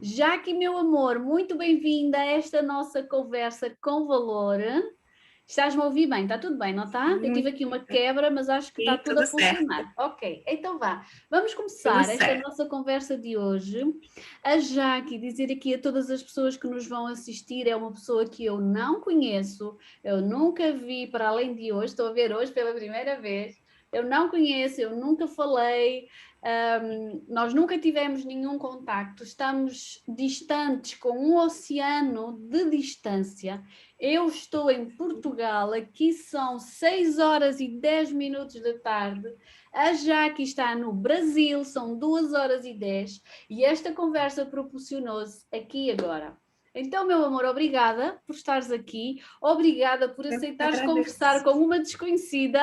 Jaque, meu amor, muito bem-vinda a esta nossa conversa com valor. Estás-me a ouvir bem? Está tudo bem, não está? Eu tive aqui uma quebra, mas acho que está Sim, tudo a tudo certo, funcionar. Ok, então vá. Vamos tudo começar esta certo. nossa conversa de hoje. A Jaque, dizer aqui a todas as pessoas que nos vão assistir, é uma pessoa que eu não conheço, eu nunca vi para além de hoje, estou a ver hoje pela primeira vez. Eu não conheço, eu nunca falei, nós nunca tivemos nenhum contacto, estamos distantes com um oceano de distância. Eu estou em Portugal, aqui são 6 horas e 10 minutos da tarde. A Jaque está no Brasil, são 2 horas e 10 e esta conversa proporcionou-se aqui agora. Então, meu amor, obrigada por estares aqui, obrigada por Eu que aceitares conversar agradeço. com uma desconhecida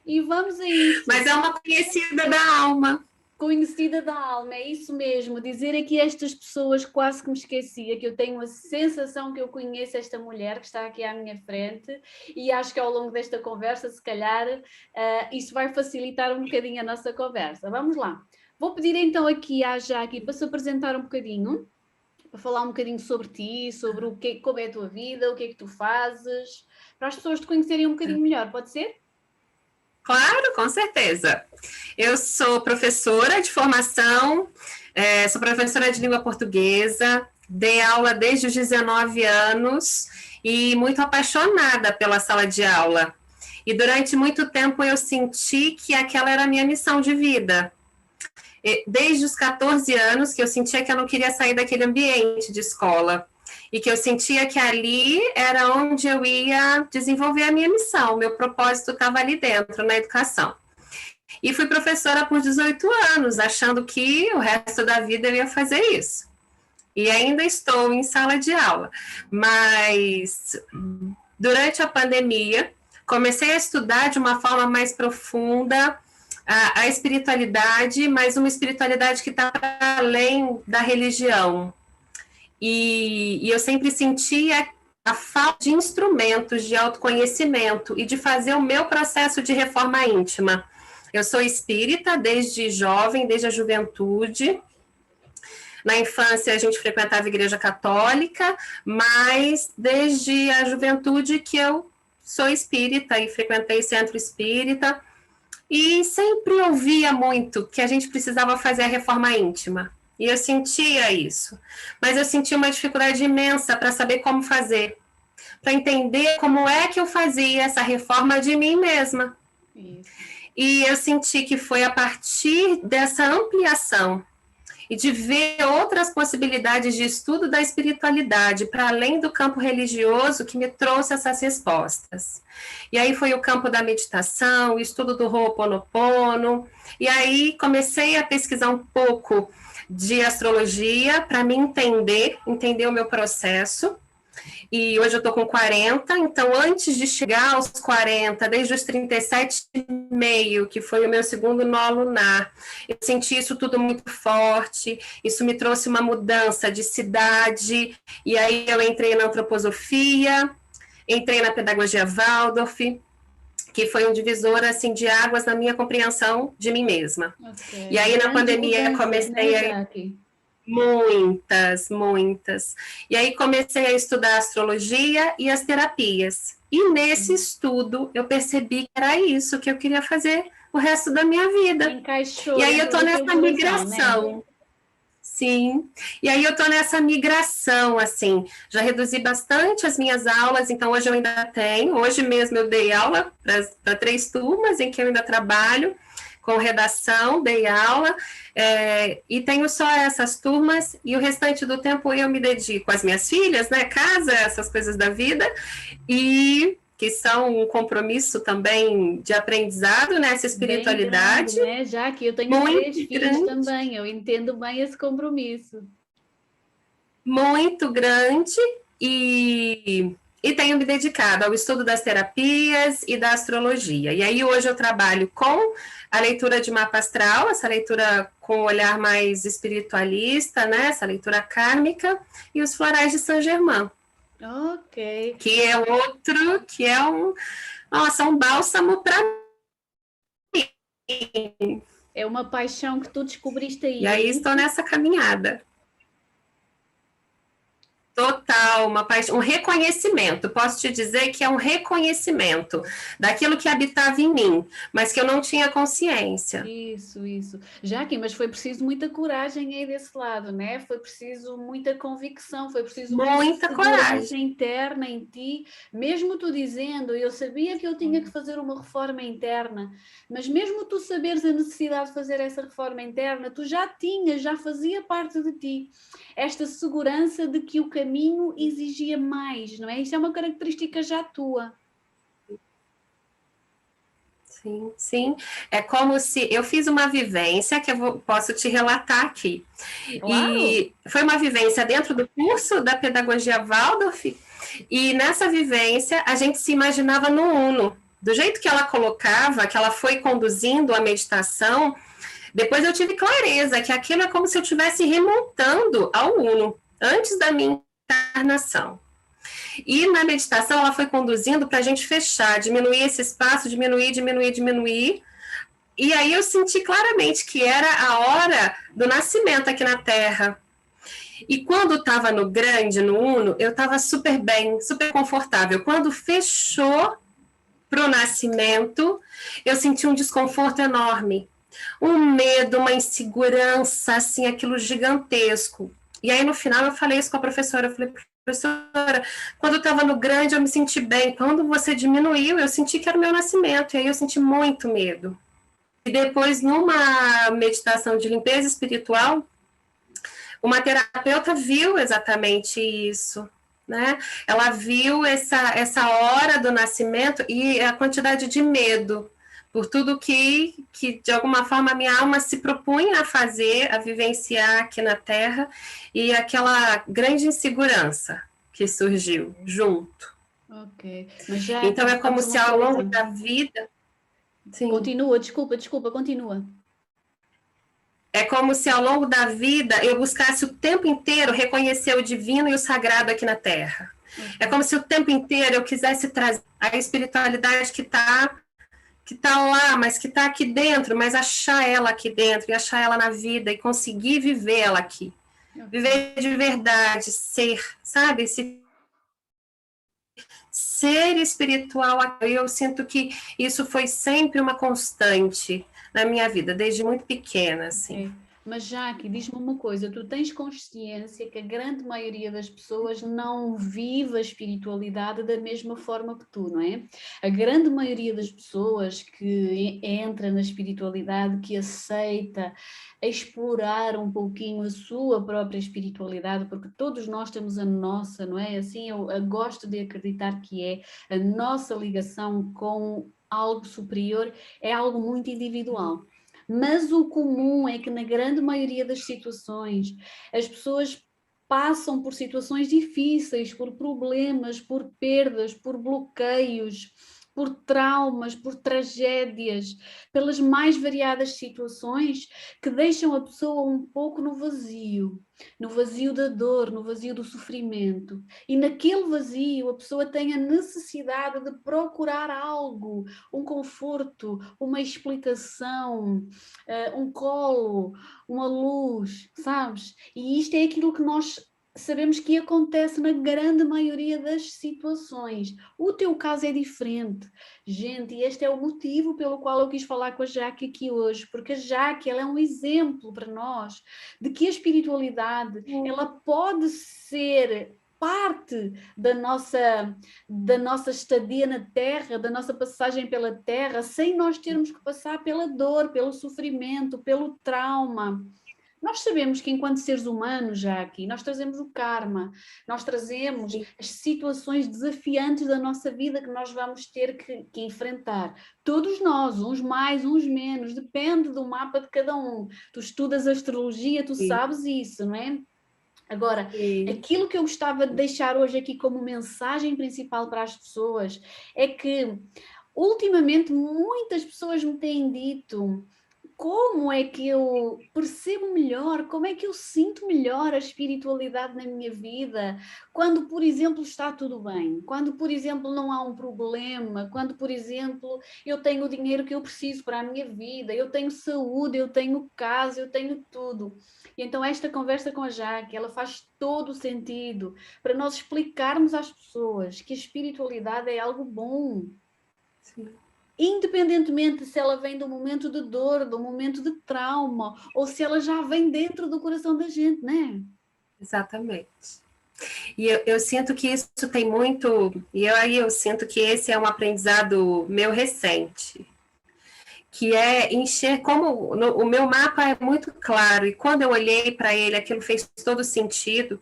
e vamos a isso. Mas é uma conhecida da alma. Conhecida da alma, é isso mesmo. Dizer aqui a estas pessoas, quase que me esquecia, que eu tenho a sensação que eu conheço esta mulher que está aqui à minha frente e acho que ao longo desta conversa, se calhar, isso vai facilitar um bocadinho a nossa conversa. Vamos lá. Vou pedir então aqui à Jaque para se apresentar um bocadinho, para falar um bocadinho sobre ti, sobre o que, como é a tua vida, o que é que tu fazes, para as pessoas te conhecerem um bocadinho melhor, pode ser? Claro, com certeza. Eu sou professora de formação, sou professora de língua portuguesa, dei aula desde os 19 anos e muito apaixonada pela sala de aula. E durante muito tempo eu senti que aquela era a minha missão de vida. Desde os 14 anos que eu sentia que eu não queria sair daquele ambiente de escola e que eu sentia que ali era onde eu ia desenvolver a minha missão, meu propósito estava ali dentro, na educação. E fui professora por 18 anos, achando que o resto da vida eu ia fazer isso. E ainda estou em sala de aula, mas durante a pandemia comecei a estudar de uma forma mais profunda a espiritualidade, mas uma espiritualidade que está além da religião. E eu sempre sentia a falta de instrumentos de autoconhecimento e de fazer o meu processo de reforma íntima. Eu sou espírita desde jovem, desde a juventude. Na infância a gente frequentava a igreja católica, mas desde a juventude que eu sou espírita e frequentei centro espírita. E sempre ouvia muito que a gente precisava fazer a reforma íntima. E eu sentia isso. Mas eu sentia uma dificuldade imensa para saber como fazer. Para entender como é que eu fazia essa reforma de mim mesma. Isso. E eu senti que foi a partir dessa ampliação e de ver outras possibilidades de estudo da espiritualidade para além do campo religioso que me trouxe essas respostas. E aí foi o campo da meditação, o estudo do Ho'oponopono, e aí comecei a pesquisar um pouco de astrologia para me entender o meu processo. E hoje eu estou com 40, então antes de chegar aos 40, desde os 37,5, que foi o meu segundo nó lunar, eu senti isso tudo muito forte, isso me trouxe uma mudança de cidade, e aí eu entrei na antroposofia, entrei na pedagogia Waldorf, que foi um divisor assim, de águas na minha compreensão de mim mesma. Okay. E aí na Grandes pandemia comecei a... Muitas. E aí comecei a estudar astrologia e as terapias. E nesse estudo eu percebi que era isso que eu queria fazer o resto da minha vida. Encaixou. E aí eu tô nessa migração. Né? Sim. E aí eu tô nessa migração, assim. Já reduzi bastante as minhas aulas, então hoje eu ainda tenho. Hoje mesmo eu dei aula para 3 turmas em que eu ainda trabalho com redação, dei aula, e tenho só essas turmas, e o restante do tempo eu me dedico às minhas filhas, né, casa, essas coisas da vida, e que são um compromisso também de aprendizado nessa espiritualidade. Bem grande, né? Já que eu tenho 3 filhos também, eu entendo bem esse compromisso. Muito grande, e tenho me dedicado ao estudo das terapias e da astrologia. E aí hoje eu trabalho com a leitura de mapa astral, essa leitura com um olhar mais espiritualista, né? Essa leitura kármica, e os florais de Saint Germain. Ok. Que é outro, que é um bálsamo para mim. É uma paixão que tu descobriste aí. E aí estou nessa caminhada. Total, um reconhecimento. Posso te dizer que é um reconhecimento daquilo que habitava em mim, mas que eu não tinha consciência. Isso. Jaque, mas foi preciso muita coragem aí desse lado, né? Foi preciso muita convicção, foi preciso muita Coragem. segurança interna em ti, mesmo tu dizendo, eu sabia que eu tinha que fazer uma reforma interna, mas mesmo tu saberes a necessidade de fazer essa reforma interna, tu já fazia parte de ti esta segurança de que o caminho exigia mais, não é? Isso é uma característica já tua. Sim, sim. É como se eu fiz uma vivência que posso te relatar aqui. Claro. E foi uma vivência dentro do curso da pedagogia Waldorf, e nessa vivência a gente se imaginava no Uno. Do jeito que ela colocava, que ela foi conduzindo a meditação, depois eu tive clareza que aquilo é como se eu estivesse remontando ao Uno, antes da minha encarnação. E na meditação ela foi conduzindo para a gente fechar, diminuir esse espaço, diminuir. E aí eu senti claramente que era a hora do nascimento aqui na Terra. E quando estava no grande, no Uno, eu estava super bem, super confortável. Quando fechou para o nascimento, eu senti um desconforto enorme. Um medo, uma insegurança, assim, aquilo gigantesco. E aí no final eu falei isso com a professora, eu falei, professora, quando eu estava no grande eu me senti bem, quando você diminuiu eu senti que era o meu nascimento, e aí eu senti muito medo. E depois numa meditação de limpeza espiritual, uma terapeuta viu exatamente isso, né? Ela viu essa hora do nascimento e a quantidade de medo por tudo que de alguma forma a minha alma se propunha a fazer, a vivenciar aqui na Terra, e aquela grande insegurança que surgiu junto. Ok. Mas já então é como se ao longo da vida... Sim. Continua, desculpa, continua. É como se ao longo da vida eu buscasse o tempo inteiro reconhecer o divino e o sagrado aqui na Terra. É como se o tempo inteiro eu quisesse trazer a espiritualidade que está lá, mas que está aqui dentro, mas achar ela aqui dentro, e achar ela na vida, e conseguir viver ela aqui. Viver de verdade, ser, sabe? Ser espiritual. Eu sinto que isso foi sempre uma constante na minha vida, desde muito pequena, assim. Mas Jaque, diz-me uma coisa, tu tens consciência que a grande maioria das pessoas não vive a espiritualidade da mesma forma que tu, não é? A grande maioria das pessoas que entra na espiritualidade, que aceita explorar um pouquinho a sua própria espiritualidade, porque todos nós temos a nossa, não é? Assim, eu gosto de acreditar que é a nossa ligação com algo superior, é algo muito individual. Mas o comum é que na grande maioria das situações as pessoas passam por situações difíceis, por problemas, por perdas, por bloqueios, por traumas, por tragédias, pelas mais variadas situações que deixam a pessoa um pouco no vazio da dor, no vazio do sofrimento. E naquele vazio a pessoa tem a necessidade de procurar algo, um conforto, uma explicação, um colo, uma luz, sabes? E isto é aquilo que nós sabemos que acontece na grande maioria das situações. O teu caso é diferente, gente, e este é o motivo pelo qual eu quis falar com a Jaque aqui hoje, porque a Jaque, ela é um exemplo para nós de que a espiritualidade, ela pode ser parte da nossa estadia na Terra, da nossa passagem pela Terra, sem nós termos que passar pela dor, pelo sofrimento, pelo trauma. Nós sabemos que enquanto seres humanos, já aqui, nós trazemos o karma, nós trazemos as situações desafiantes da nossa vida que nós vamos ter que enfrentar. Todos nós, uns mais, uns menos, depende do mapa de cada um. Tu estudas astrologia, tu sabes isso, não é? Agora, aquilo que eu gostava de deixar hoje aqui como mensagem principal para as pessoas é que, ultimamente, muitas pessoas me têm dito: como é que eu percebo melhor, como é que eu sinto melhor a espiritualidade na minha vida, quando, por exemplo, está tudo bem, quando, por exemplo, não há um problema, quando, por exemplo, eu tenho o dinheiro que eu preciso para a minha vida, eu tenho saúde, eu tenho casa, eu tenho tudo. E então esta conversa com a Jaque, ela faz todo o sentido para nós explicarmos às pessoas que a espiritualidade é algo bom. Sim. Independentemente se ela vem do momento de dor, do momento de trauma, ou se ela já vem dentro do coração da gente, né? Exatamente. E eu sinto que isso tem muito, e eu sinto que esse é um aprendizado meu recente, que é encher, como o meu mapa é muito claro, e quando eu olhei para ele, aquilo fez todo sentido,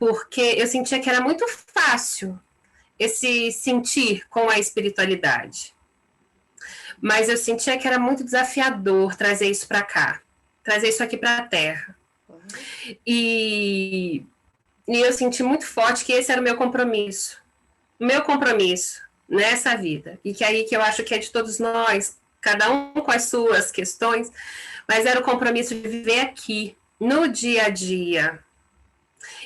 porque eu sentia que era muito fácil esse sentir com a espiritualidade. Mas eu sentia que era muito desafiador trazer isso para cá, trazer isso aqui para a Terra. E eu senti muito forte que esse era o meu compromisso nessa vida. E que aí que eu acho que é de todos nós, cada um com as suas questões, mas era o compromisso de viver aqui, no dia a dia.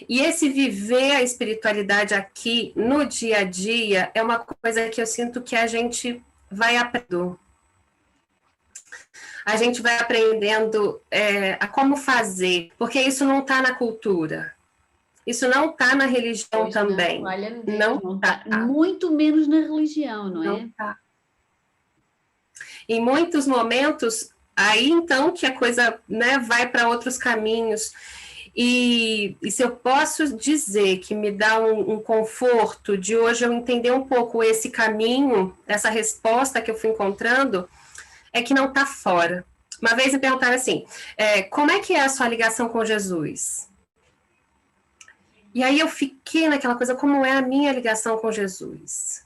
E esse viver a espiritualidade aqui, no dia a dia, é uma coisa que eu sinto que a gente vai aprendendo. A gente vai aprendendo a como fazer, porque isso não está na cultura. Isso não está na religião Pois também. Não está. Muito menos na religião, não é? Não tá. Em muitos momentos, aí então que a coisa, né, vai para outros caminhos. E se eu posso dizer que me dá um conforto de hoje eu entender um pouco esse caminho, essa resposta que eu fui encontrando, é que não está fora. Uma vez me perguntaram assim, como é que é a sua ligação com Jesus? E aí eu fiquei naquela coisa, como é a minha ligação com Jesus?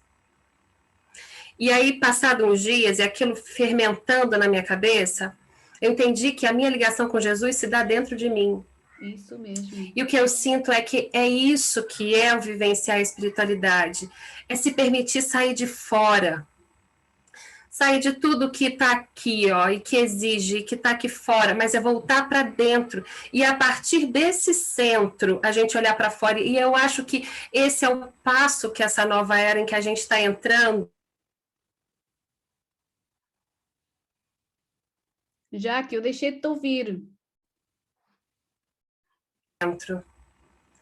E aí, passados uns dias, e aquilo fermentando na minha cabeça, eu entendi que a minha ligação com Jesus se dá dentro de mim. Isso mesmo. E o que eu sinto é que é isso que é o vivenciar a espiritualidade, é se permitir sair de fora, sair de tudo que está aqui, ó, e que exige, que está aqui fora, mas é voltar para dentro. E a partir desse centro, a gente olhar para fora. E eu acho que esse é o passo que essa nova era em que a gente está entrando. Jaque, eu deixei de te ouvir. Dentro.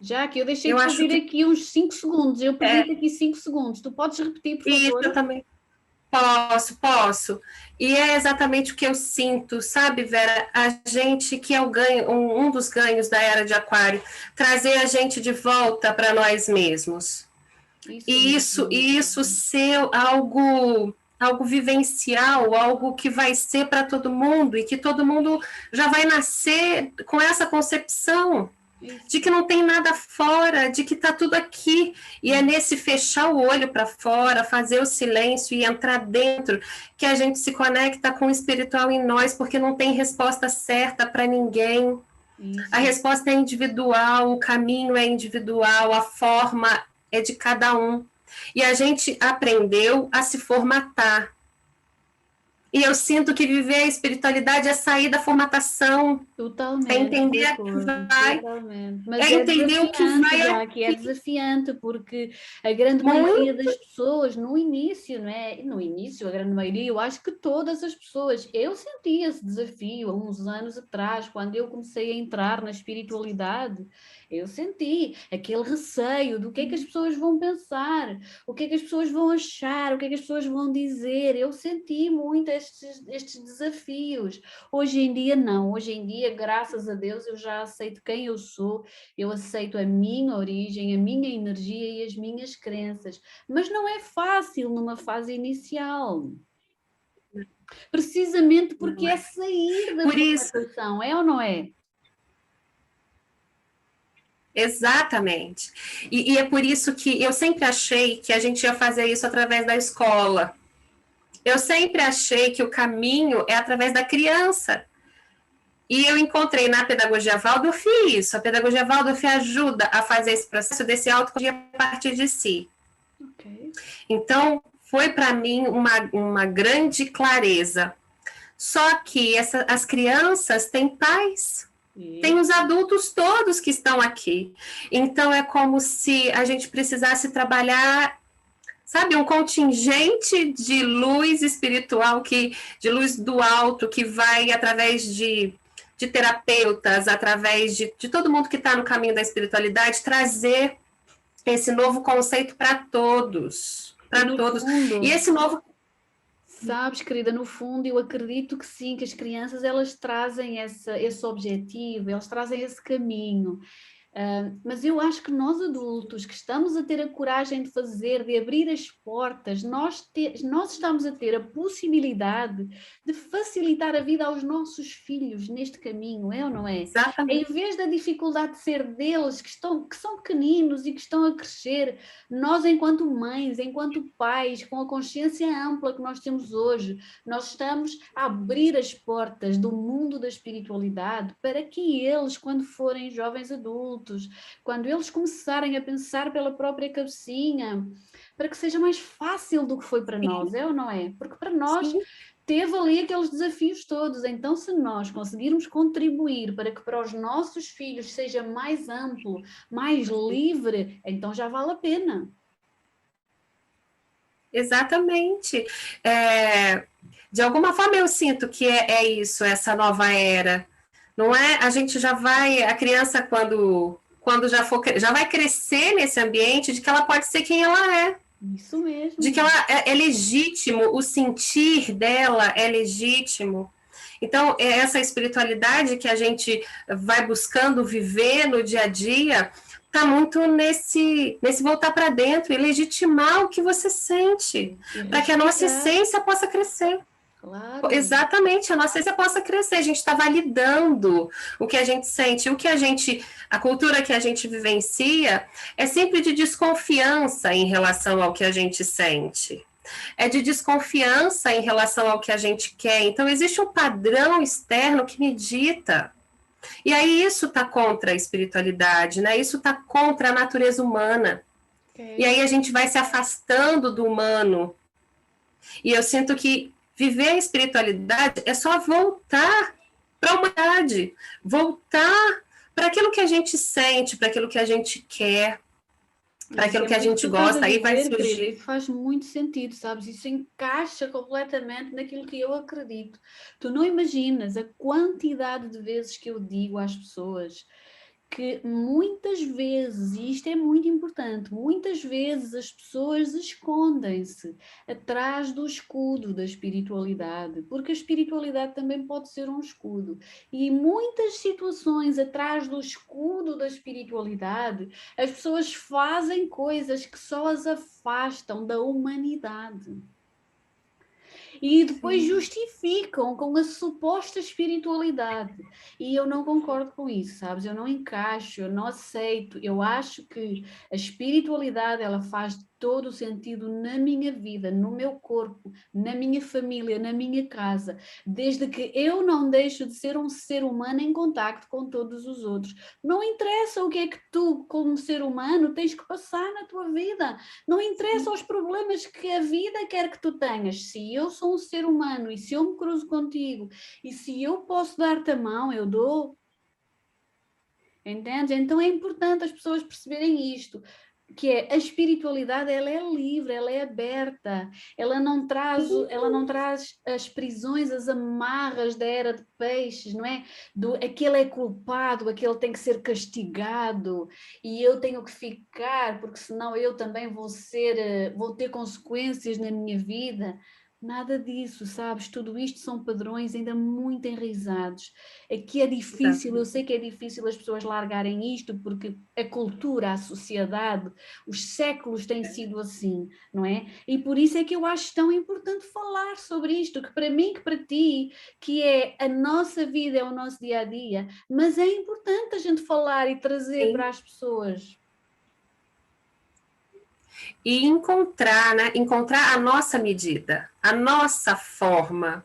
Jaque, eu deixei de te ouvir aqui uns 5 segundos. Eu perdi aqui 5 segundos. Tu podes repetir, por favor? Isso, eu também. Posso. E é exatamente o que eu sinto, sabe, Vera? A gente que é o ganho, um dos ganhos da era de Aquário, trazer a gente de volta para nós mesmos. Isso ser algo vivencial, algo que vai ser para todo mundo e que todo mundo já vai nascer com essa concepção. De que não tem nada fora, de que está tudo aqui. E é nesse fechar o olho para fora, fazer o silêncio e entrar dentro, que a gente se conecta com o espiritual em nós, porque não tem resposta certa para ninguém. Isso. A resposta é individual, o caminho é individual, a forma é de cada um. E a gente aprendeu a se formatar. E eu sinto que viver a espiritualidade é sair da formatação. Totalmente. É entender o que vai. Totalmente. Mas é entender o que vai. Que é desafiante, porque a grande maioria das pessoas, no início, não é? No início, a grande maioria, eu acho que todas as pessoas, eu senti esse desafio há uns anos atrás, quando eu comecei a entrar na espiritualidade, eu senti aquele receio do que é que as pessoas vão pensar, o que é que as pessoas vão achar, o que é que as pessoas vão dizer. Eu senti muito estes desafios. Hoje em dia não, hoje em dia, graças a Deus, eu já aceito quem eu sou, eu aceito a minha origem, a minha energia e as minhas crenças, mas não é fácil numa fase inicial. Precisamente porque é sair da formatação, é ou não é? Exatamente. E é por isso que eu sempre achei que a gente ia fazer isso através da escola. Eu sempre achei que o caminho é através da criança. E eu encontrei na pedagogia Waldorf isso. A pedagogia Waldorf ajuda a fazer esse processo desse autoconhecimento a partir de si. Okay. Então, foi para mim uma grande clareza. Só que as crianças têm pais, tem os adultos todos que estão aqui. Então, é como se a gente precisasse trabalhar, sabe, um contingente de luz espiritual, de luz do alto, que vai através de terapeutas, através de todo mundo que está no caminho da espiritualidade, trazer esse novo conceito para todos. Para todos. Fundo, e esse novo... Sabes, querida, no fundo eu acredito que sim, que as crianças elas trazem esse objetivo, elas trazem esse caminho. Mas eu acho que nós adultos que estamos a ter a coragem de fazer, de abrir as portas, nós estamos a ter a possibilidade de facilitar a vida aos nossos filhos neste caminho, é ou não é? Exatamente. Em vez da dificuldade de ser deles, que são pequeninos e que estão a crescer, nós enquanto mães, enquanto pais, com a consciência ampla que nós temos hoje, nós estamos a abrir as portas do mundo da espiritualidade para que eles, quando forem jovens adultos, quando eles começarem a pensar pela própria cabecinha, para que seja mais fácil do que foi para nós, é ou não é? Porque para nós teve ali aqueles desafios todos, então se nós conseguirmos contribuir para que para os nossos filhos seja mais amplo, mais livre, então já vale a pena. Exatamente. De alguma forma eu sinto que é isso, essa nova era. Não é? A gente já vai, a criança quando já vai crescer nesse ambiente de que ela pode ser quem ela é. Isso mesmo. De que ela é legítimo, o sentir dela é legítimo. Então, essa espiritualidade que a gente vai buscando viver no dia a dia está muito nesse voltar para dentro e legitimar o que você sente, para que a nossa essência possa crescer. Claro. Exatamente, a nossa essência possa crescer, a gente está validando o que a gente sente, a cultura que a gente vivencia é sempre de desconfiança em relação ao que a gente sente, é de desconfiança em relação ao que a gente quer, então existe um padrão externo que me dita, e aí isso está contra a espiritualidade, né? Isso está contra a natureza humana, e aí a gente vai se afastando do humano, e eu sinto que viver a espiritualidade é só voltar para a humanidade, voltar para aquilo que a gente sente, para aquilo que a gente quer, para aquilo que a gente gosta, aí vai surgir. Isso faz muito sentido, sabes? Isso encaixa completamente naquilo que eu acredito. Tu não imaginas a quantidade de vezes que eu digo às pessoas que muitas vezes, e isto é muito importante, muitas vezes as pessoas escondem-se atrás do escudo da espiritualidade, porque a espiritualidade também pode ser um escudo. E em muitas situações, atrás do escudo da espiritualidade, as pessoas fazem coisas que só as afastam da humanidade. E depois justificam com a suposta espiritualidade. E eu não concordo com isso, sabes? Eu não encaixo, eu não aceito. Eu acho que a espiritualidade, ela faz todo o sentido na minha vida, no meu corpo, na minha família, na minha casa, desde que eu não deixo de ser um ser humano em contacto com todos os outros. Não interessa o que é que tu, como ser humano, tens que passar na tua vida. Não interessa os problemas que a vida quer que tu tenhas. Se eu sou um ser humano e se eu me cruzo contigo e se eu posso dar-te a mão, eu dou. Entende? Então é importante as pessoas perceberem isto, que é a espiritualidade, ela é livre, ela é aberta, ela não traz as prisões, as amarras da era de peixes, não é? Aquele é culpado, aquele tem que ser castigado e eu tenho que ficar, porque senão eu também vou ter consequências na minha vida. Nada disso, sabes? Tudo isto são padrões ainda muito enraizados. Aqui é difícil, eu sei que é difícil as pessoas largarem isto, porque a cultura, a sociedade, os séculos têm sido assim, não é? E por isso é que eu acho tão importante falar sobre isto, que para mim, que para ti, que é a nossa vida, é o nosso dia-a-dia, mas é importante a gente falar e trazer para as pessoas. E encontrar a nossa medida, a nossa forma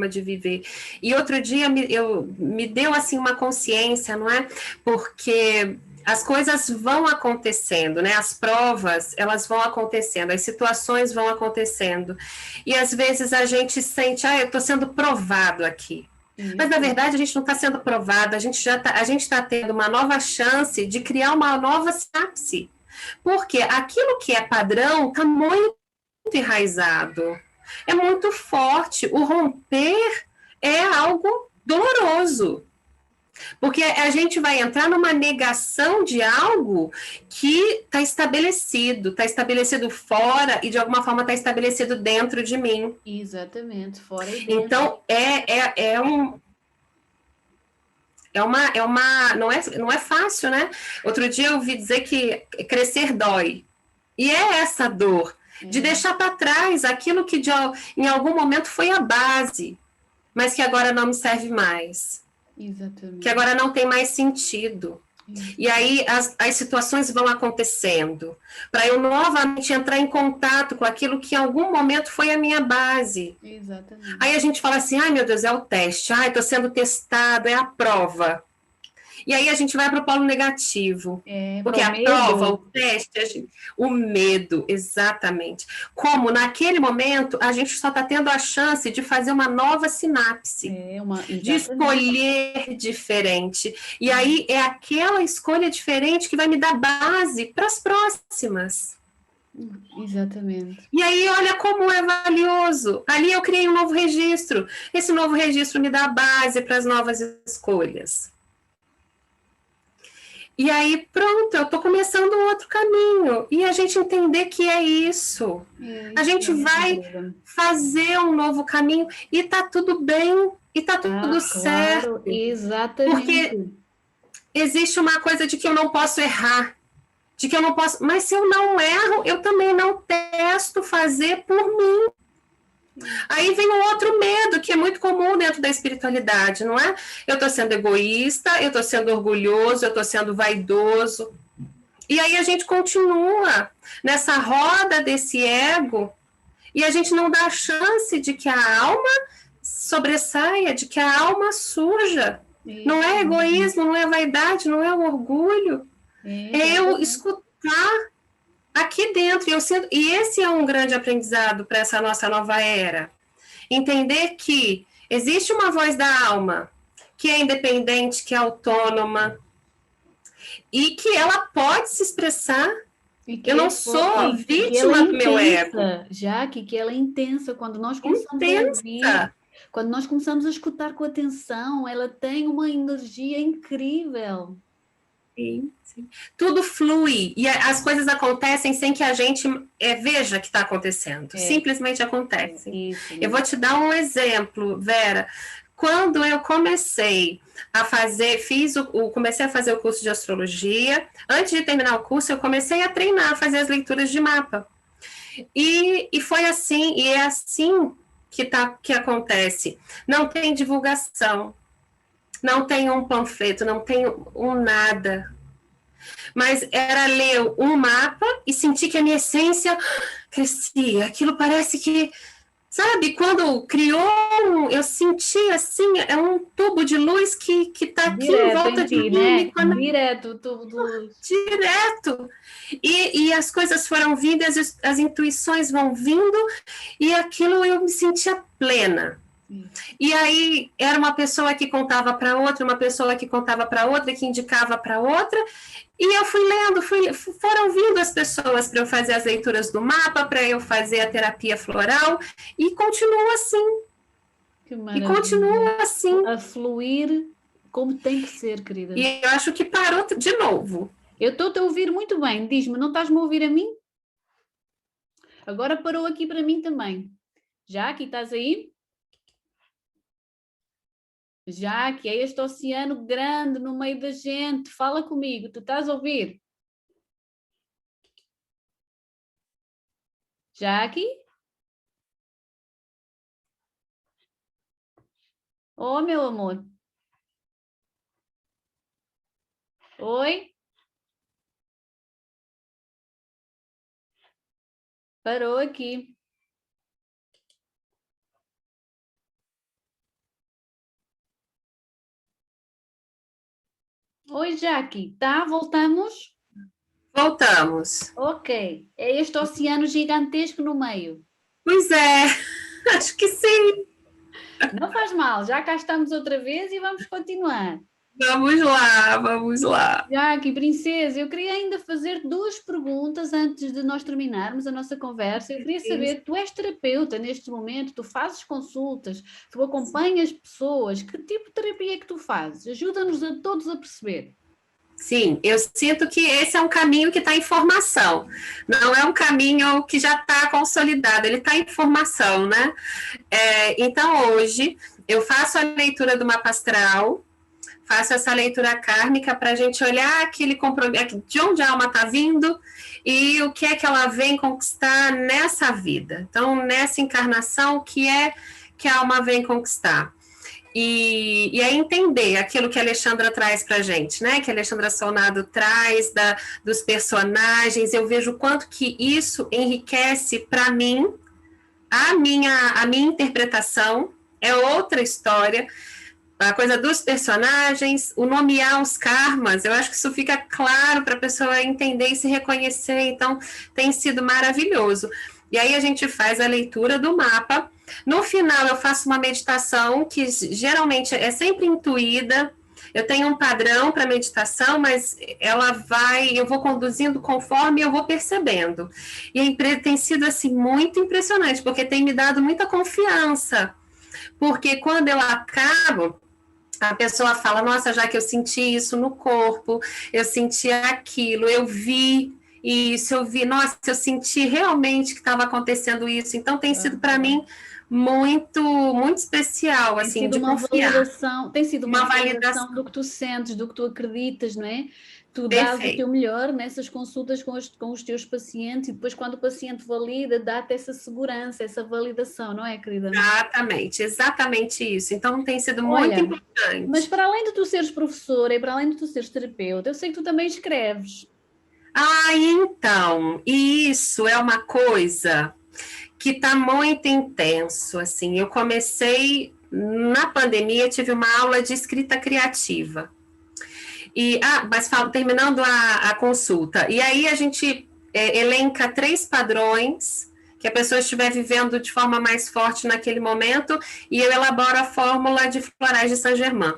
de viver. E outro dia me deu assim uma consciência, não é? Porque as coisas vão acontecendo, né? As provas, elas vão acontecendo, as situações vão acontecendo. E às vezes a gente sente, eu estou sendo provado aqui. Isso. Mas na verdade a gente não está sendo provado, a gente está tendo uma nova chance de criar uma nova sinapse. Porque aquilo que é padrão está muito enraizado, é muito forte. O romper é algo doloroso. Porque a gente vai entrar numa negação de algo que está estabelecido fora e de alguma forma está estabelecido dentro de mim. Exatamente, fora e dentro. Então, não é fácil, né? Outro dia eu ouvi dizer que crescer dói. E é essa dor de deixar para trás aquilo que em algum momento foi a base, mas que agora não me serve mais. Exatamente. Que agora não tem mais sentido. E aí as situações vão acontecendo para eu novamente entrar em contato com aquilo que em algum momento foi a minha base. Exatamente. Aí a gente fala assim, ai meu Deus, é o teste, estou sendo testado, é a prova. E aí a gente vai para o polo negativo. Porque a prova, o teste, o medo, exatamente. Como naquele momento a gente só está tendo a chance de fazer uma nova sinapse, de escolher diferente. E aí é aquela escolha diferente que vai me dar base para as próximas. Exatamente. E aí, olha como é valioso. Ali eu criei um novo registro. Esse novo registro me dá base para as novas escolhas. E aí, pronto, eu estou começando um outro caminho. E a gente entender que é isso. A gente vai fazer um novo caminho e está tudo bem, e está tudo certo. Claro, exatamente. Porque existe uma coisa de que eu não posso errar, de que eu não posso... Mas se eu não erro, eu também não testo fazer por mim. Aí vem um outro medo que é muito comum dentro da espiritualidade, não é? Eu estou sendo egoísta, eu estou sendo orgulhoso, eu estou sendo vaidoso. E aí a gente continua nessa roda desse ego e a gente não dá a chance de que a alma sobressaia, de que a alma surja. Não é egoísmo, não é vaidade, não é o orgulho. É eu escutar aqui dentro, e esse é um grande aprendizado para essa nossa nova era. Entender que existe uma voz da alma que é independente, que é autônoma, e que ela pode se expressar. Eu não sou vítima do meu ego. Jaque, que ela é intensa. Quando nós começamos a ouvir, quando nós começamos a escutar com atenção, ela tem uma energia incrível. Sim. Tudo flui e as coisas acontecem sem que a gente veja que está acontecendo. Simplesmente acontecem. Eu vou te dar um exemplo, Vera. Quando eu comecei a fazer, comecei a fazer o curso de astrologia, antes de terminar o curso, eu comecei a treinar, a fazer as leituras de mapa. E foi assim, e é assim que acontece. Não tem divulgação, não tem um panfleto, não tem um nada. Mas era ler um mapa e sentir que a minha essência crescia. Aquilo parece que, sabe, quando criou, eu senti assim, é um tubo de luz que está aqui em volta de mim. Né? Direto, o tubo de luz. Direto. E as coisas foram vindo, as intuições vão vindo, e aquilo eu me sentia plena. E aí era uma pessoa que contava para outra, uma pessoa que contava para outra, que indicava para outra, e eu fui lendo, foram vindo as pessoas para eu fazer as leituras do mapa, para eu fazer a terapia floral, e continua assim. Que maravilha. E continua assim. A fluir como tem que ser, querida. E eu acho que parou de novo. Eu estou-te a ouvir muito bem, diz-me, não estás-me a ouvir a mim? Agora parou aqui para mim também. Já aqui estás aí? Já que é este oceano grande no meio da gente, fala comigo, tu estás a ouvir? Já aqui? Oh, meu amor. Oi? Parou aqui. Oi, Jaque, tá? Voltamos? Voltamos. Ok. É este oceano gigantesco no meio. Pois é, acho que sim. Não faz mal, já cá estamos outra vez e vamos continuar. Vamos lá, vamos lá. Jaque, princesa, eu queria ainda fazer duas perguntas antes de nós terminarmos a nossa conversa. Eu queria Isso. saber, tu és terapeuta neste momento, tu fazes consultas, tu acompanhas pessoas, que tipo de terapia é que tu fazes? Ajuda-nos a todos a perceber. Sim, eu sinto que esse é um caminho que está em formação, não é um caminho que já está consolidado, ele está em formação, né? Então, hoje, eu faço a leitura do mapa astral, faço essa leitura kármica para a gente olhar aquele compromisso, de onde a alma está vindo e o que é que ela vem conquistar nessa vida. Então, nessa encarnação, o que é que a alma vem conquistar? E aí entender aquilo que a Alexandra traz para a gente, né? Que a Alexandra Sonado traz dos personagens. Eu vejo o quanto que isso enriquece para mim a minha interpretação. É outra história. A coisa dos personagens, o nomear os karmas, eu acho que isso fica claro para a pessoa entender e se reconhecer. Então, tem sido maravilhoso. E aí a gente faz a leitura do mapa. No final, eu faço uma meditação que geralmente é sempre intuída. Eu tenho um padrão para meditação, mas eu vou conduzindo conforme eu vou percebendo. E tem sido assim muito impressionante, porque tem me dado muita confiança. Porque quando eu acabo, a pessoa fala, nossa, já que eu senti isso no corpo, eu senti aquilo, eu vi isso, eu vi, nossa, eu senti realmente que estava acontecendo isso. Então, tem sido para mim muito, muito especial, Tem assim, sido de uma confiar. validação, tem sido uma Uma validação validação do que tu sentes, do que tu acreditas, não é? Tu dás o teu perfeita. melhor nessas consultas com os teus pacientes e depois quando o paciente valida, dá-te essa segurança, essa validação, não é, querida? Exatamente, exatamente isso. Então, tem sido muito Olha, mas importante. para além de tu seres professora e para além de tu seres terapeuta, eu sei que tu também escreves. Então, isso é uma coisa que está muito intenso, assim. Eu comecei na pandemia, tive uma aula de escrita criativa. Mas terminando a consulta. E aí a gente elenca 3 padrões que a pessoa estiver vivendo de forma mais forte naquele momento, e eu elaboro a fórmula de florais de Saint-Germain,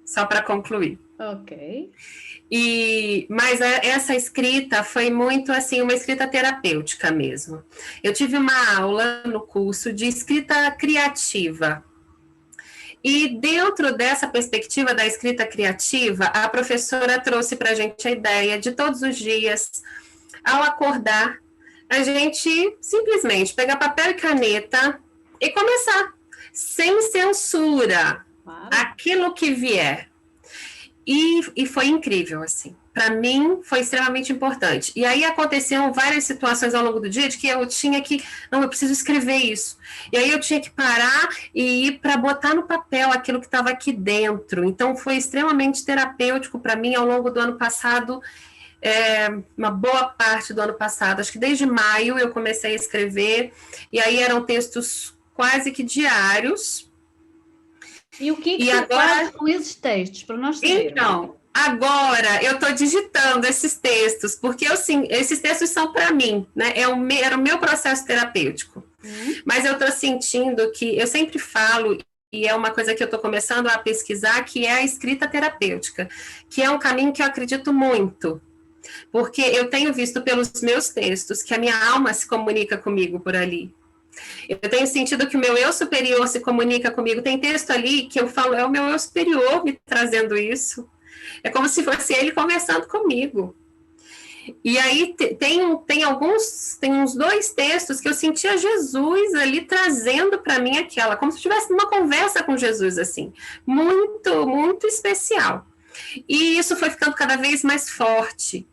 só para concluir. Ok. Mas essa escrita foi muito assim, uma escrita terapêutica mesmo. Eu tive uma aula no curso de escrita criativa. E dentro dessa perspectiva da escrita criativa, a professora trouxe para a gente a ideia de todos os dias, ao acordar, a gente simplesmente pegar papel e caneta e começar, sem censura, Claro. aquilo que vier. E foi incrível, assim. Para mim, foi extremamente importante. E aí aconteceram várias situações ao longo do dia de que eu tinha que, não, eu preciso escrever isso. E aí eu tinha que parar e ir para botar no papel aquilo que estava aqui dentro. Então foi extremamente terapêutico para mim ao longo do ano passado, uma boa parte do ano passado. Acho que desde maio eu comecei a escrever, e aí eram textos quase que diários. E o que é que E tu agora, fazes com esses textos, para nós sabermos? então, agora eu estou digitando esses textos, porque esses textos são para mim, né? Era o meu processo terapêutico. Mas eu estou sentindo que, eu sempre falo, e é uma coisa que eu estou começando a pesquisar, que é a escrita terapêutica, que é um caminho que eu acredito muito, porque eu tenho visto pelos meus textos que a minha alma se comunica comigo por ali. Eu tenho sentido que o meu eu superior se comunica comigo. Tem texto ali que eu falo, é o meu eu superior me trazendo isso. É como se fosse ele conversando comigo. E aí tem uns 2 textos que eu sentia Jesus ali trazendo para mim aquela, como se eu estivesse numa conversa com Jesus, assim. Muito, muito especial. E isso foi ficando cada vez mais forte.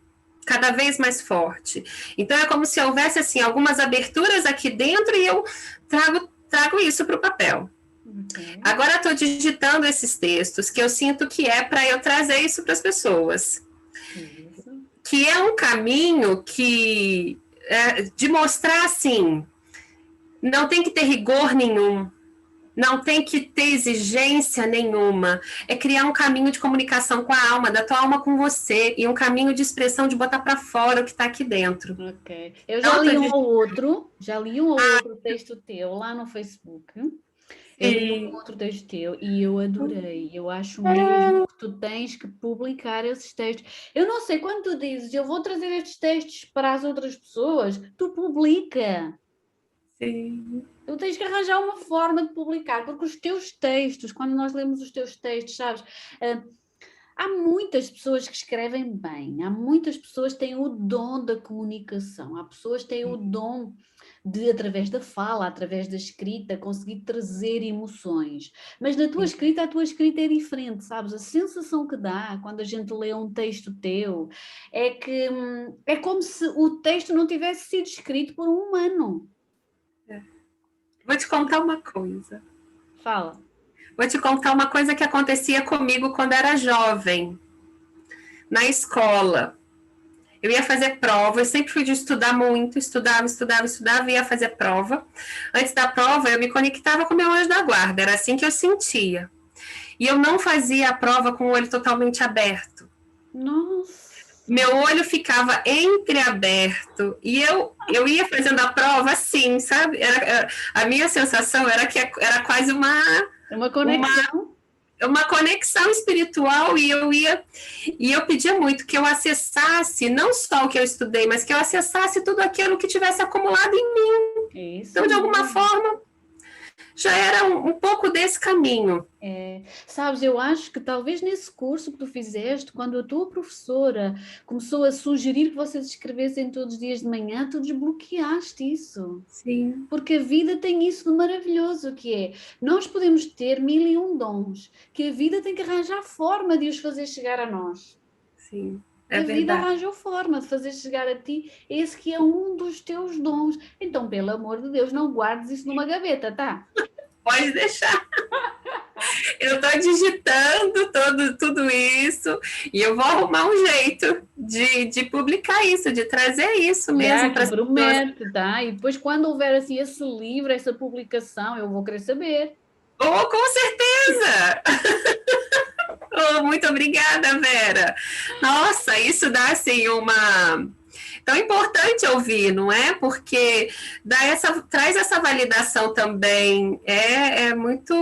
Cada vez mais forte. Então é como se houvesse assim algumas aberturas aqui dentro e eu trago isso para o papel. Okay. Agora estou digitando esses textos que eu sinto que é para eu trazer isso para as pessoas. Isso. Que é um caminho de mostrar assim, não tem que ter rigor nenhum. Não tem que ter exigência nenhuma. É criar um caminho de comunicação com a alma, da tua alma com você, e um caminho de expressão de botar para fora o que está aqui dentro. Ok. Eu já li um ou outro texto teu lá no Facebook. Eu li um outro texto teu e eu adorei. Eu acho mesmo que tu tens que publicar esses textos. Eu não sei, quando tu dizes eu vou trazer estes textos para as outras pessoas, tu publica. Sim. Tu tens que arranjar uma forma de publicar, porque os teus textos, quando nós lemos os teus textos, sabes, há muitas pessoas que escrevem bem, há muitas pessoas que têm o dom da comunicação, há pessoas que têm o dom de, através da fala, através da escrita, conseguir trazer emoções. Mas na tua escrita, a tua escrita é diferente, sabes? A sensação que dá quando a gente lê um texto teu é que é como se o texto não tivesse sido escrito por um humano. Vou te contar uma coisa. Fala. Vou te contar uma coisa que acontecia comigo quando era jovem, na escola. Eu ia fazer prova, eu sempre fui de estudar muito, estudava, e ia fazer prova. Antes da prova, eu me conectava com o meu anjo da guarda, era assim que eu sentia. E eu não fazia a prova com o olho totalmente aberto. Nossa! Meu olho ficava entreaberto e eu ia fazendo a prova assim, sabe? A minha sensação era que era quase uma conexão. Uma conexão espiritual e eu pedia muito que eu acessasse não só o que eu estudei, mas que eu acessasse tudo aquilo que tivesse acumulado em mim. Isso então, de alguma forma, já era um pouco desse caminho. Sabes, eu acho que talvez nesse curso que tu fizeste, quando a tua professora começou a sugerir que vocês escrevessem todos os dias de manhã, tu desbloqueaste isso. Sim. Porque a vida tem isso de maravilhoso, que é, nós podemos ter 1001 dons, que a vida tem que arranjar forma de os fazer chegar a nós. Sim. A vida arranjou forma de fazer chegar a ti esse que é um dos teus dons. Então, pelo amor de Deus, não guardes isso numa gaveta, tá? Pode deixar. Eu estou digitando tudo isso e eu vou arrumar um jeito de publicar isso, de trazer isso mesmo para as pessoas. Promete, tá? E depois, quando houver assim esse livro, essa publicação, eu vou querer saber. Oh, com certeza! Oh, muito obrigada, Vera. Nossa, isso dá assim uma... Tão importante ouvir, não é? Porque traz essa validação também. É muito...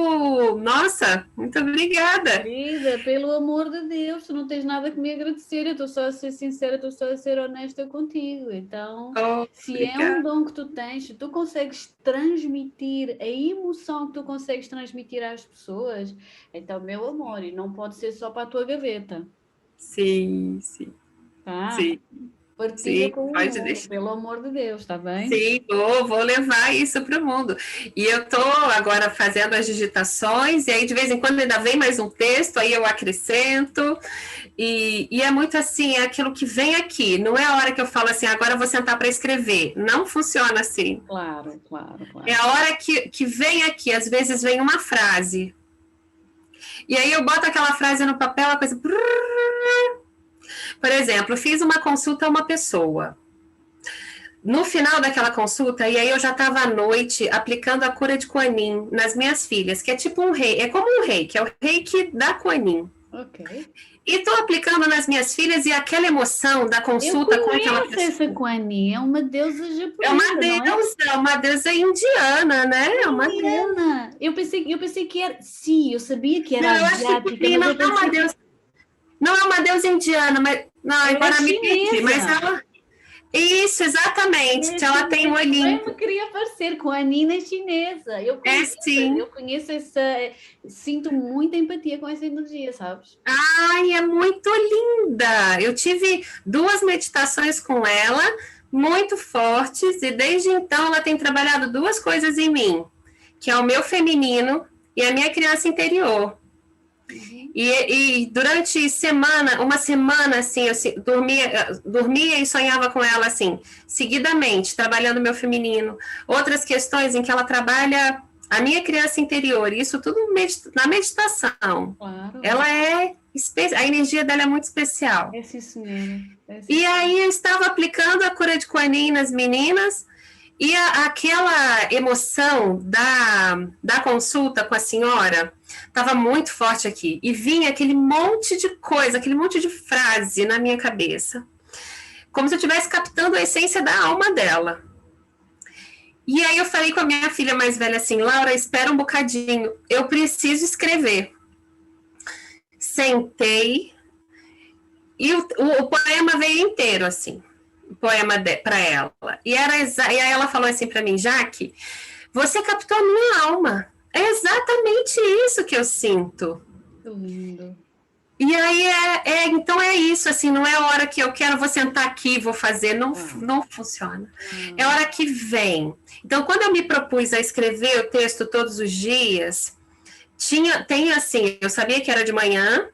Nossa, muito obrigada. Querida, pelo amor de Deus, tu não tens nada que me agradecer, eu estou só a ser sincera, estou só a ser honesta contigo. Então, se obrigada. é um dom que tu tens, se tu consegues transmitir a emoção que tu consegues transmitir às pessoas, então, meu amor, e não pode ser só para a tua gaveta. Sim. Tá? Sim. Partilha Sim, com o mundo, pelo amor de Deus, tá bem? Sim, vou levar isso para o mundo. E eu estou agora fazendo as digitações, e aí de vez em quando ainda vem mais um texto, aí eu acrescento, e é muito assim, é aquilo que vem aqui, não é a hora que eu falo assim, agora eu vou sentar para escrever, não funciona assim. Claro. É a hora que vem aqui, às vezes vem uma frase, e aí eu boto aquela frase no papel, a coisa... Por exemplo, eu fiz uma consulta a uma pessoa. No final daquela consulta, e aí eu já estava à noite aplicando a cura de Kuan Yin nas minhas filhas, que é tipo um rei, é como um reiki, é o reiki da Kuan Yin. Ok. E estou aplicando nas minhas filhas e aquela emoção da consulta com aquela pessoa. Essa Kuan Yin, é uma deusa japonesa. É uma deusa indiana, né? É uma indiana. Eu pensei que era. Sim, eu sabia que era asiática. Não é uma deusa indiana, mas. Não, agora me perdi, mas ela. Isso, exatamente. Ela tem um olhinho. Eu queria parecer com a Nina chinesa. Eu conheço essa. Sinto muita empatia com essa energia, sabes? Ai, é muito linda. Eu tive 2 meditações com ela, muito fortes, e desde então ela tem trabalhado 2 coisas em mim, que é o meu feminino e a minha criança interior. E durante uma semana, assim, eu dormia e sonhava com ela, assim, seguidamente, trabalhando meu feminino. Outras questões em que ela trabalha a minha criança interior, isso tudo na meditação. Claro. Ela a energia dela é muito especial. Sim, senhora. E aí eu estava aplicando a cura de Kuan Yin nas meninas, E aquela emoção da consulta com a senhora estava muito forte aqui. E vinha aquele monte de coisa, aquele monte de frase na minha cabeça. Como se eu estivesse captando a essência da alma dela. E aí eu falei com a minha filha mais velha assim, Laura, espera um bocadinho, eu preciso escrever. Sentei e o poema veio inteiro, assim, o poema para ela. E aí ela falou assim para mim, Jaque, você captou a minha alma. É exatamente isso que eu sinto. Lindo. E aí então é isso, assim, não é a hora que eu quero, vou sentar aqui, vou fazer, não funciona. É a hora que vem. Então, quando eu me propus a escrever o texto todos os dias, tem assim, eu sabia que era de manhã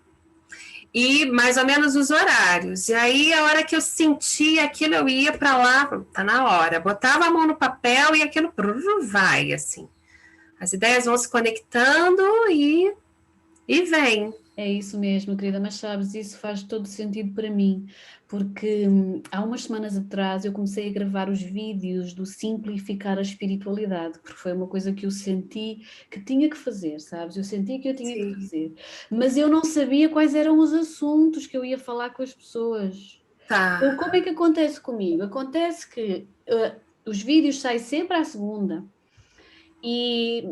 e mais ou menos os horários. E aí, a hora que eu sentia aquilo, eu ia para lá, tá na hora, botava a mão no papel e aquilo vai, assim. As ideias vão se conectando e vem. É isso mesmo, querida, mas sabes, isso faz todo sentido para mim, porque há umas semanas atrás eu comecei a gravar os vídeos do Simplificar a Espiritualidade, porque foi uma coisa que eu senti que tinha que fazer, sabes? Eu senti que eu tinha que fazer, mas eu não sabia quais eram os assuntos que eu ia falar com as pessoas. Tá. Então, como é que acontece comigo? Acontece que os vídeos saem sempre à segunda e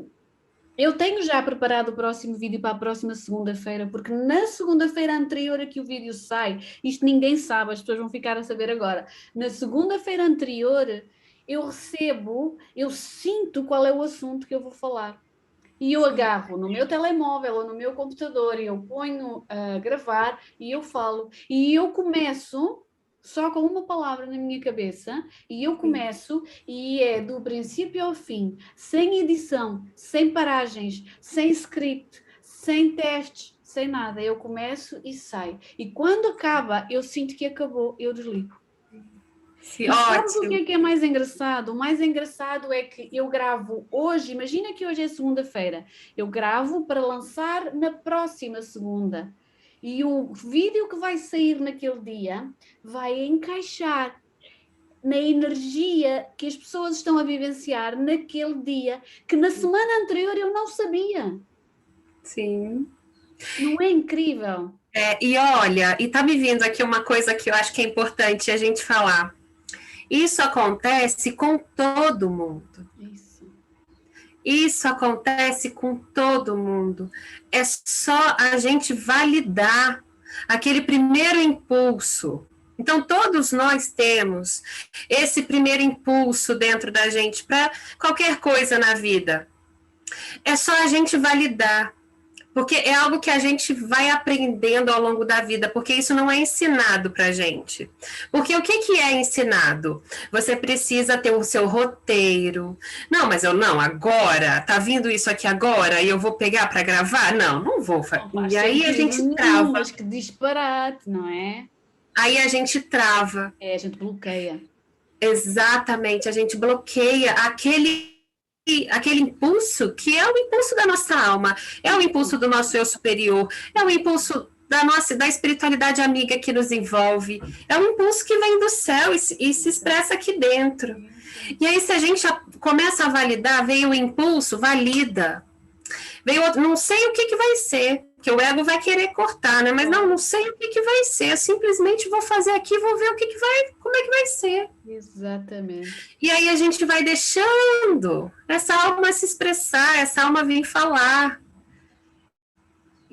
eu tenho já preparado o próximo vídeo para a próxima segunda-feira, porque na segunda-feira anterior a que o vídeo sai, isto ninguém sabe, as pessoas vão ficar a saber agora, na segunda-feira anterior eu sinto qual é o assunto que eu vou falar. E eu agarro no meu telemóvel ou no meu computador e eu ponho a gravar e eu falo. E eu começo só com uma palavra na minha cabeça e eu começo e é do princípio ao fim, sem edição, sem paragens, sem script, sem testes, sem nada. Eu começo e saio. E quando acaba, eu sinto que acabou, eu desligo. Sim, E sabes o ótimo. que é mais engraçado? O mais engraçado é que eu gravo hoje, imagina que hoje é segunda-feira, eu gravo para lançar na próxima segunda. E o vídeo que vai sair naquele dia vai encaixar na energia que as pessoas estão a vivenciar naquele dia, que na semana anterior eu não sabia. Sim. Não é incrível? E olha, e tá me vindo aqui uma coisa que eu acho que é importante a gente falar. Isso acontece com todo mundo. Isso acontece com todo mundo. É só a gente validar aquele primeiro impulso. Então, todos nós temos esse primeiro impulso dentro da gente para qualquer coisa na vida. É só a gente validar. Porque é algo que a gente vai aprendendo ao longo da vida, porque isso não é ensinado pra gente. Porque o que é ensinado? Você precisa ter o seu roteiro. Não, mas eu não, agora, tá vindo isso aqui agora e eu vou pegar para gravar? Não vou. E aí a gente trava. Mas que disparate, não é? Aí a gente trava. A gente bloqueia. Exatamente, a gente bloqueia aquele impulso que é o impulso da nossa alma, é o impulso do nosso eu superior, é o impulso da espiritualidade amiga que nos envolve, é um impulso que vem do céu e se expressa aqui dentro. E aí, se a gente começa a validar, veio o impulso, valida. Veio outro, não sei o que vai ser, porque o ego vai querer cortar, né? Mas não sei o que vai ser, eu simplesmente vou fazer aqui, vou ver como é que vai ser. Exatamente. E aí a gente vai deixando essa alma se expressar, essa alma vir falar.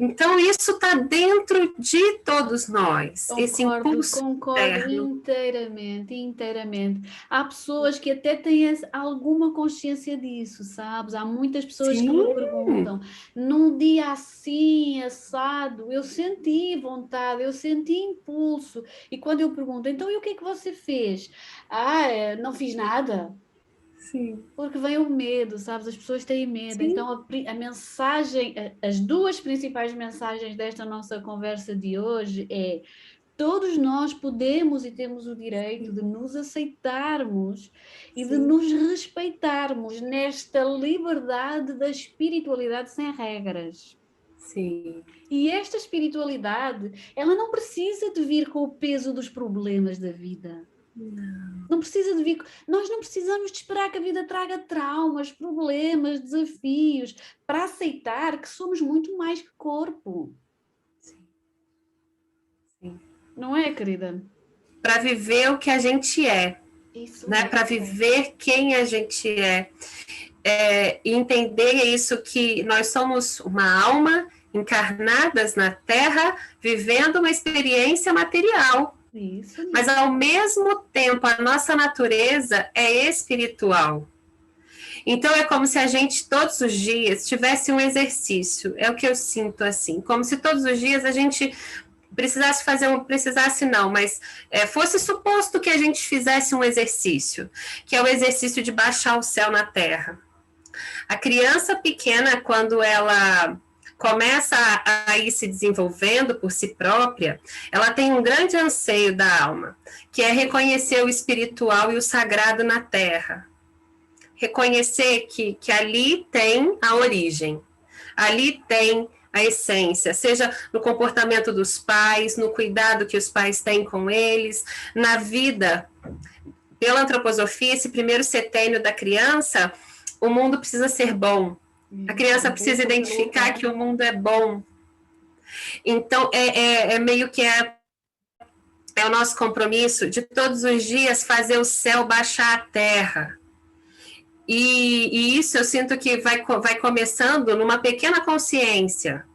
Então, isso está dentro de todos nós, esse impulso Concordo inteiramente. Há pessoas que até têm alguma consciência disso, sabes? Há muitas pessoas que me perguntam, num dia assim, assado, eu senti vontade, eu senti impulso. E quando eu pergunto, então e o que é que você fez? Não fiz nada. Sim. Porque vem o medo, sabes? As pessoas têm medo. Sim. Então, a mensagem, as duas principais mensagens desta nossa conversa de hoje é: todos nós podemos e temos o direito de nos aceitarmos e de nos respeitarmos nesta liberdade da espiritualidade sem regras. Sim. E esta espiritualidade, ela não precisa de vir com o peso dos problemas da vida. Não precisa de vir. Nós não precisamos de esperar que a vida traga traumas, problemas, desafios, para aceitar que somos muito mais que corpo. Sim. Sim. Não é, querida? Para viver o que a gente é. Isso, né? Para viver quem a gente é. E entender isso, que nós somos uma alma encarnadas na Terra, vivendo uma experiência material. Isso. Mas, ao mesmo tempo, a nossa natureza é espiritual. Então, é como se a gente, todos os dias, tivesse um exercício. É o que eu sinto, assim. Como se todos os dias a gente precisasse fazer precisasse não, mas fosse suposto que a gente fizesse um exercício, que é o exercício de baixar o céu na terra. A criança pequena, quando ela começa a ir se desenvolvendo por si própria, ela tem um grande anseio da alma, que é reconhecer o espiritual e o sagrado na terra. Reconhecer que ali tem a origem, ali tem a essência, seja no comportamento dos pais, no cuidado que os pais têm com eles, na vida. Pela antroposofia, esse primeiro setênio da criança, o mundo precisa ser bom. A criança precisa identificar que o mundo é bom. Então, meio que é o nosso compromisso de todos os dias fazer o céu baixar a terra. E isso eu sinto que vai começando numa pequena consciência.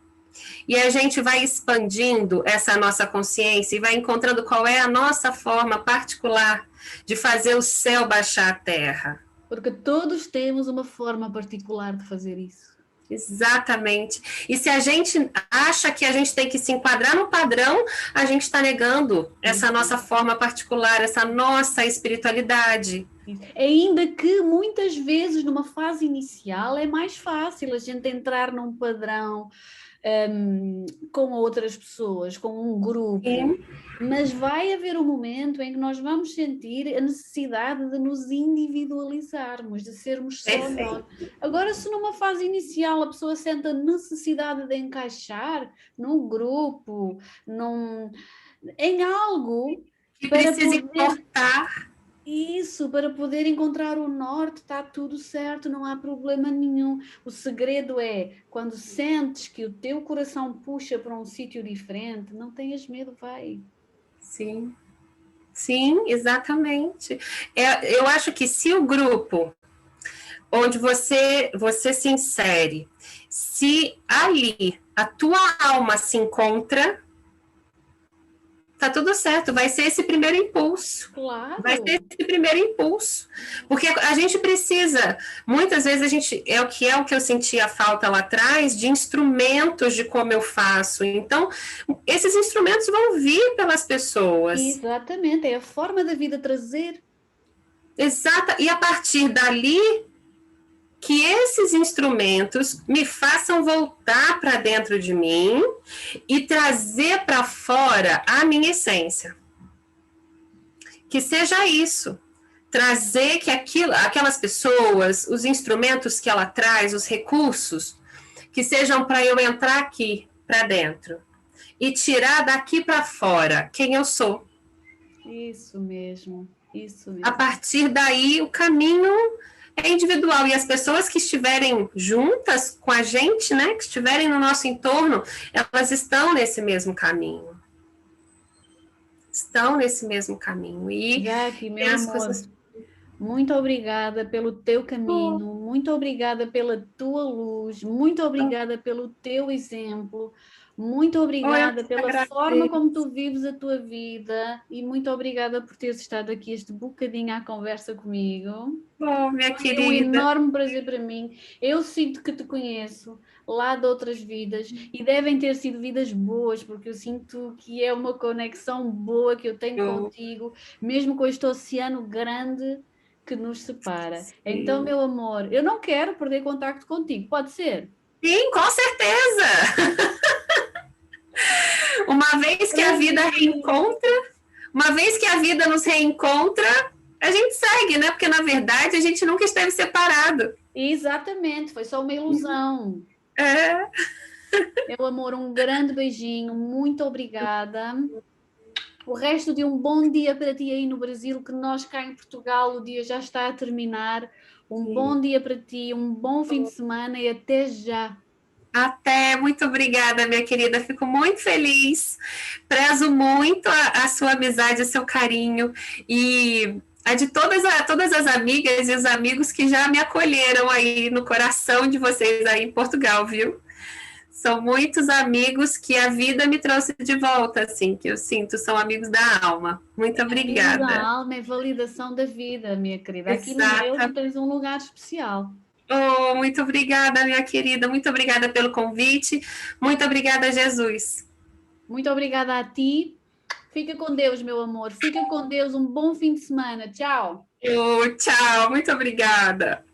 E a gente vai expandindo essa nossa consciência e vai encontrando qual é a nossa forma particular de fazer o céu baixar a terra. Porque todos temos uma forma particular de fazer isso. Exatamente. E se a gente acha que a gente tem que se enquadrar no padrão, a gente está negando essa nossa forma particular, essa nossa espiritualidade. Ainda que muitas vezes numa fase inicial é mais fácil a gente entrar num padrão com outras pessoas, com um grupo. Sim. Mas vai haver um momento em que nós vamos sentir a necessidade de nos individualizarmos, de sermos só nós. Agora, se numa fase inicial a pessoa sente a necessidade de encaixar num grupo, em algo que precisa importar. Isso, para poder encontrar o norte, está tudo certo, não há problema nenhum. O segredo é, quando sentes que o teu coração puxa para um sítio diferente, não tenhas medo, vai. Sim, sim, exatamente. Eu acho que se o grupo onde você se insere, se ali a tua alma se encontra, tá tudo certo, vai ser esse primeiro impulso. Claro. Vai ser esse primeiro impulso. Porque a gente precisa, muitas vezes a gente, é o que eu sentia falta lá atrás, de instrumentos de como eu faço. Então, esses instrumentos vão vir pelas pessoas. Exatamente, é a forma da vida trazer. Exata, e a partir dali, que esses instrumentos me façam voltar para dentro de mim e trazer para fora a minha essência. Que seja isso, trazer que aquelas pessoas, os instrumentos que ela traz, os recursos, que sejam para eu entrar aqui para dentro e tirar daqui para fora quem eu sou. Isso mesmo, isso mesmo. A partir daí, o caminho é individual, e as pessoas que estiverem juntas com a gente, né, que estiverem no nosso entorno, elas estão nesse mesmo caminho. Estão nesse mesmo caminho. E Jaque, meu amor, muito obrigada pelo teu caminho, muito obrigada pela tua luz, muito obrigada pelo teu exemplo, muito obrigada pela forma como tu vives a tua vida, e muito obrigada por teres estado aqui este bocadinho à conversa comigo. Bom, minha querida. É um enorme prazer para mim. Eu sinto que te conheço lá de outras vidas, e devem ter sido vidas boas, porque eu sinto que é uma conexão boa que eu tenho contigo, mesmo com este oceano grande que nos separa. Sim. Então, meu amor, eu não quero perder contacto contigo, pode ser? Sim, com certeza! Uma vez que a vida reencontra, uma vez que a vida nos reencontra, a gente segue, né? Porque, na verdade, a gente nunca esteve separado. Exatamente, foi só uma ilusão. Meu amor, um grande beijinho, muito obrigada. O resto de um bom dia para ti aí no Brasil, que nós cá em Portugal o dia já está a terminar. Um bom dia para ti, um bom fim de semana e até já. Até, muito obrigada, minha querida. Fico muito feliz. Prezo muito a sua amizade, o seu carinho e a de todas as amigas e os amigos que já me acolheram aí no coração de vocês aí em Portugal, viu? São muitos amigos que a vida me trouxe de volta, assim, que eu sinto, são amigos da alma. Muito Amigos da obrigada. alma é validação da vida, minha querida. Aqui no meu tu Exata. tens um lugar especial. Oh, muito obrigada, minha querida. Muito obrigada pelo convite. Muito obrigada, Jesus. Muito obrigada a ti. Fica com Deus, meu amor. Fica com Deus. Um bom fim de semana. Tchau. Oh, tchau. Muito obrigada.